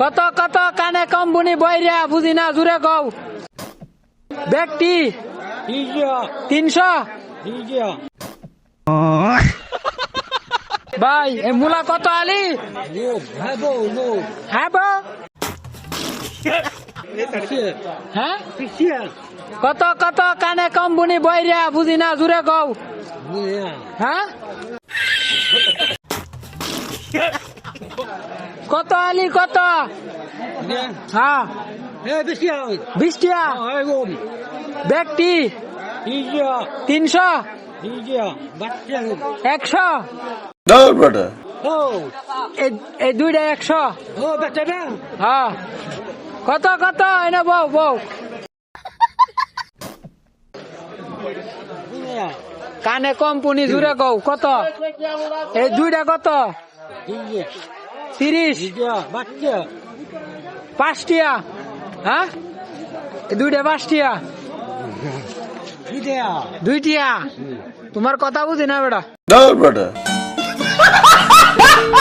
কত কত কানে কম বুনি বইরা বুঝি না জুড়ে কও। ব্যক্তি 300। ভাই এ মূলা কত আলি? হ্যাঁ হ্যাঁ কত কত কানে কম বুনি বইরা বুঝি না জুড়ে কও। হ্যাঁ কত আলি কত? হ্যাঁ 20 টাকা। ব্যক্তি 300 100। এই দুইটা 100। হ্যাঁ কত কত এনে বউ বউ কানে কম পুনি জুড়ে কও কত? এই দুইটা কত? 30 5 টাকা। হ্যাঁ এই দুইটা 5 টাকা। 2 টাকা। তোমার কথা বুঝি না বেটা।